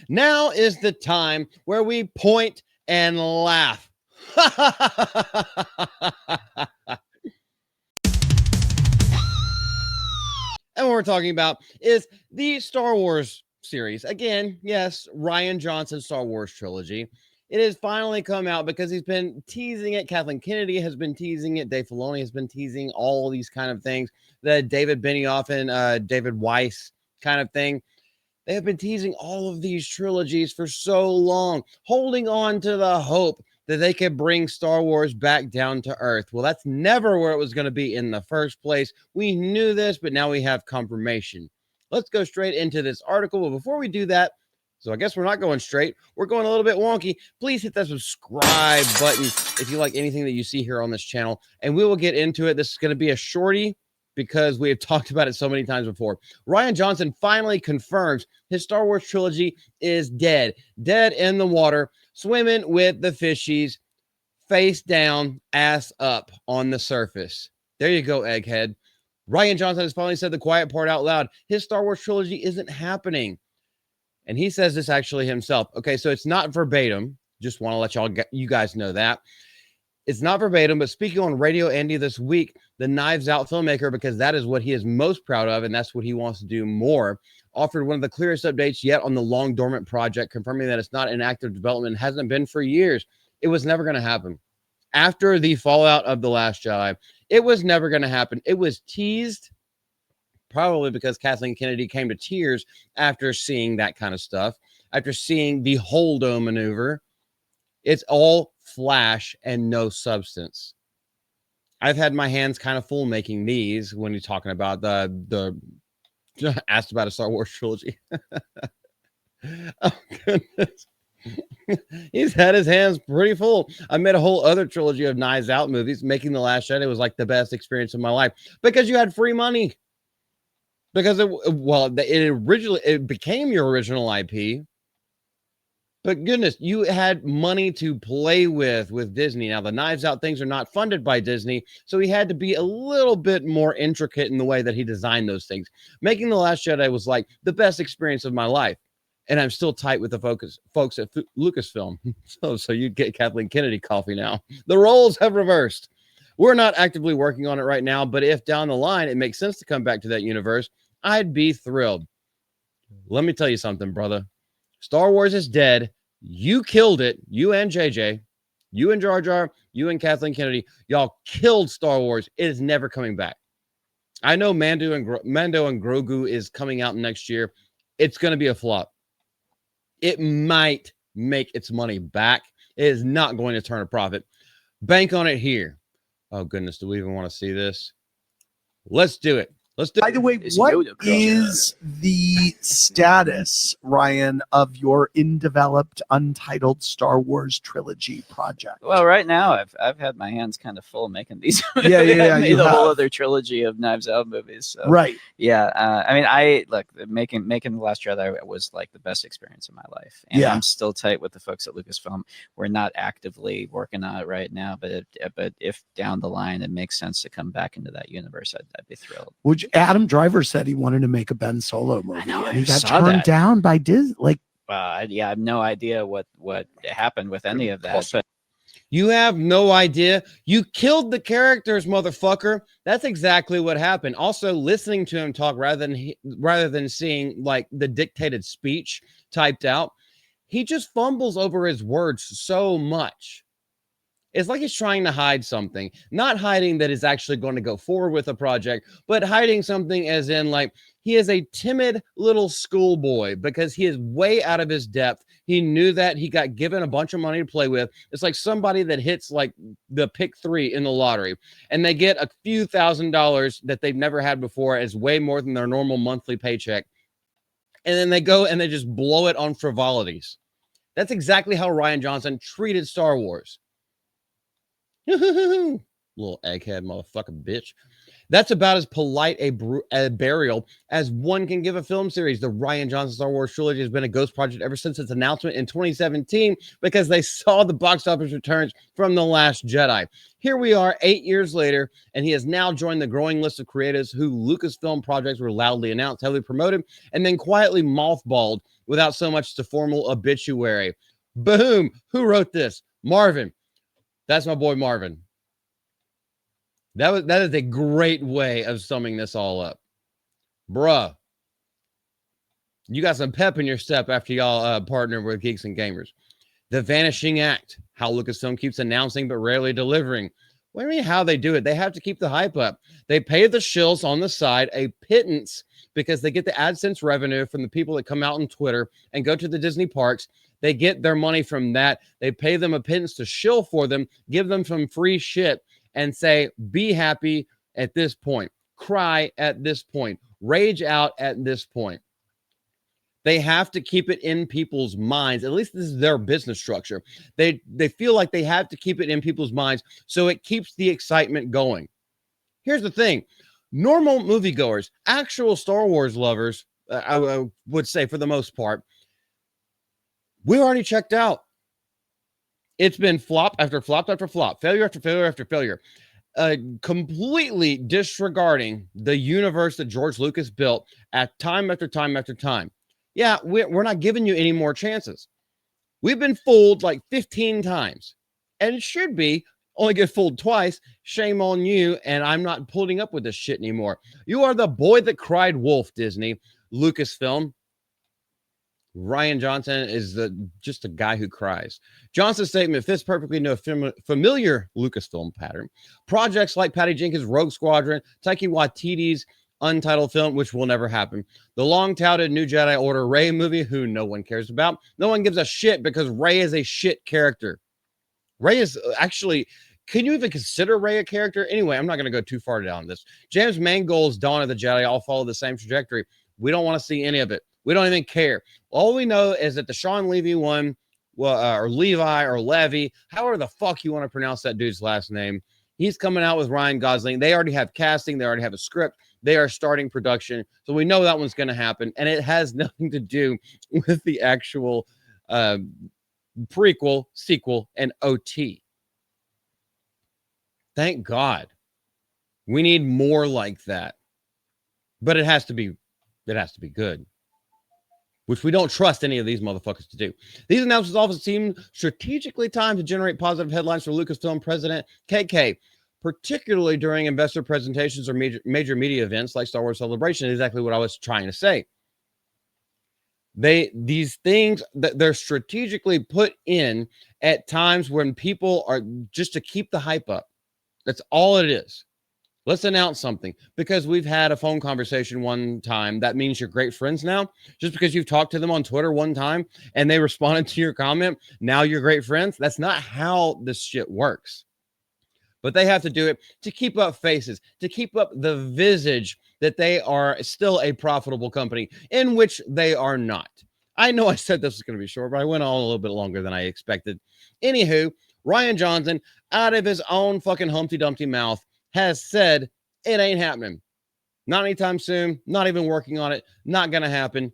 Now is the time where we point and laugh. And what we're talking about is the Star Wars series. Again, yes, Rian Johnson's Star Wars trilogy. It has finally come out because he's been teasing it. Kathleen Kennedy has been teasing it. Dave Filoni has been teasing all these kind of things. The David Benioff and David Weiss kind of thing. They have been teasing all of these trilogies for so long, holding on to the hope that they could bring Star Wars back down to earth. Well, that's never where it was going to be in the first place. We knew this, but now we have confirmation. Let's go straight into this article. But before we do that, so I guess we're not going straight. We're going a little bit wonky. Please hit that subscribe button if you like anything that you see here on this channel. And we will get into it. This is going to be a shorty because we have talked about it so many times before. Rian Johnson finally confirms his Star Wars trilogy is dead. Dead in the water, swimming with the fishies, face down, ass up on the surface. There you go, Egghead. Rian Johnson has finally said the quiet part out loud. His Star Wars trilogy isn't happening. And he says this actually himself. Okay, so it's not verbatim. Just want to let you guys know that. It's not verbatim, but speaking on Radio Andy this week, the Knives Out filmmaker, because that is what he is most proud of, and that's what he wants to do more, offered one of the clearest updates yet on the long dormant project, confirming that it's not in active development, hasn't been for years. It was never going to happen. After the fallout of The Last Jedi, it was never going to happen. It was teased, probably because Kathleen Kennedy came to tears after seeing that kind of stuff, after seeing the Holdo maneuver. It's all flash and no substance. I've had my hands kind of full making these when you're talking about the asked about a Star Wars trilogy. Oh, goodness. He's had his hands pretty full. I made a whole other trilogy of Knives Out movies. Making The Last Jedi was like the best experience of my life because you had free money. Because it became your original IP. But goodness, you had money to play with Disney. Now, the Knives Out things are not funded by Disney, so he had to be a little bit more intricate in the way that he designed those things. Making The Last Jedi was like the best experience of my life. And I'm still tight with the folks at Lucasfilm. So you get Kathleen Kennedy coffee now. The roles have reversed. We're not actively working on it right now, but if down the line it makes sense to come back to that universe, I'd be thrilled. Let me tell you something, brother. Star Wars is dead. You killed it. You and JJ. You and Jar Jar. You and Kathleen Kennedy. Y'all killed Star Wars. It is never coming back. I know Mando and Grogu is coming out next year. It's going to be a flop. It might make its money back. It is not going to turn a profit. Bank on it here. Oh, goodness. Do we even want to see this? Let's do it. By the way, what is the status, Ryan, of your undeveloped, untitled Star Wars trilogy project? Well, right now I've had my hands kind of full making these. Yeah. I made a whole other trilogy of Knives Out movies. So, right. Yeah. I mean, making The Last Jedi was like the best experience of my life. And I'm still tight with the folks at Lucasfilm. We're not actively working on it right now, but if down the line it makes sense to come back into that universe, I'd be thrilled. Adam Driver said he wanted to make a Ben Solo movie, and he got turned that. down by Disney. I have no idea what happened with any of that. But you have no idea. You killed the characters, motherfucker. That's exactly what happened. Also, listening to him talk rather than seeing like the dictated speech typed out, he just fumbles over his words so much. It's like he's trying to hide something, not hiding that he's actually going to go forward with a project, but hiding something as in like he is a timid little schoolboy because he is way out of his depth. He knew that he got given a bunch of money to play with. It's like somebody that hits like the pick 3 in the lottery and they get a few $1,000s that they've never had before as way more than their normal monthly paycheck. And then they go and they just blow it on frivolities. That's exactly how Rian Johnson treated Star Wars. Little egghead motherfucking bitch. That's about as polite a burial as one can give a film series. The Rian Johnson Star Wars trilogy has been a ghost project ever since its announcement in 2017 because they saw the box office returns from The Last Jedi. Here we are 8 years later, and he has now joined the growing list of creators who Lucasfilm projects were loudly announced, heavily promoted, and then quietly mothballed without so much as a formal obituary. Boom! Who wrote this? Marvin. That's my boy Marvin. That is a great way of summing this all up. Bruh. You got some pep in your step after y'all partner with Geeks and Gamers. The Vanishing Act. How Lucasfilm keeps announcing but rarely delivering. What do you mean how they do it? They have to keep the hype up. They pay the shills on the side a pittance because they get the AdSense revenue from the people that come out on Twitter and go to the Disney parks. They get their money from that. They pay them a pittance to shill for them, give them some free shit, and say, be happy at this point, cry at this point, rage out at this point. They have to keep it in people's minds. At least this is their business structure. They feel like they have to keep it in people's minds so it keeps the excitement going. Here's the thing. Normal moviegoers, actual Star Wars lovers, I would say for the most part, we already checked out. It's been flop after flop after flop, failure after failure after failure, completely disregarding the universe that George Lucas built at time after time after time. Yeah, we're not giving you any more chances. We've been fooled like 15 times, and it should be only get fooled twice. Shame on you, and I'm not putting up with this shit anymore. You are the boy that cried wolf, Disney, Lucasfilm. Rian Johnson is just a guy who cries. Johnson's statement fits perfectly into a familiar Lucasfilm pattern. Projects like Patty Jenkins' Rogue Squadron, Taika Waititi's untitled film, which will never happen. The long-touted New Jedi Order Rey movie, who no one cares about. No one gives a shit because Rey is a shit character. Rey is actually... Can you even consider Rey a character? Anyway, I'm not going to go too far down this. James Mangold's Dawn of the Jedi all follow the same trajectory. We don't want to see any of it. We don't even care. All we know is that the Sean Levy one, or Levi or Levy, however the fuck you want to pronounce that dude's last name, he's coming out with Ryan Gosling. They already have casting. They already have a script. They are starting production. So we know that one's going to happen. And it has nothing to do with the actual prequel, sequel, and OT. Thank God. We need more like that. But it has to be good, which we don't trust any of these motherfuckers to do. These announcements often seem strategically timed to generate positive headlines for Lucasfilm president KK, particularly during investor presentations or major media events like Star Wars Celebration. Exactly what I was trying to say. These things that they're strategically put in at times when people are just to keep the hype up. That's all it is. Let's announce something because we've had a phone conversation one time. That means you're great friends now. Just because you've talked to them on Twitter one time and they responded to your comment, now you're great friends. That's not how this shit works. But they have to do it to keep up faces, to keep up the visage that they are still a profitable company, in which they are not. I know I said this was going to be short, but I went on a little bit longer than I expected. Anywho, Rian Johnson, out of his own fucking Humpty Dumpty mouth, has said it ain't happening. Not anytime soon. Not even working on it. Not going to happen.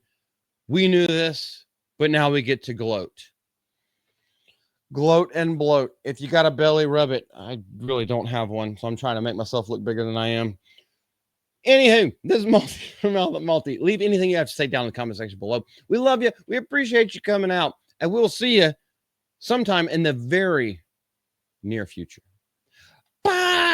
We knew this, but now we get to gloat. Gloat and bloat. If you got a belly, rub it. I really don't have one, so I'm trying to make myself look bigger than I am. Anywho, this is Multi from Multi. Leave anything you have to say down in the comment section below. We love you. We appreciate you coming out, and we'll see you sometime in the very near future. Bye.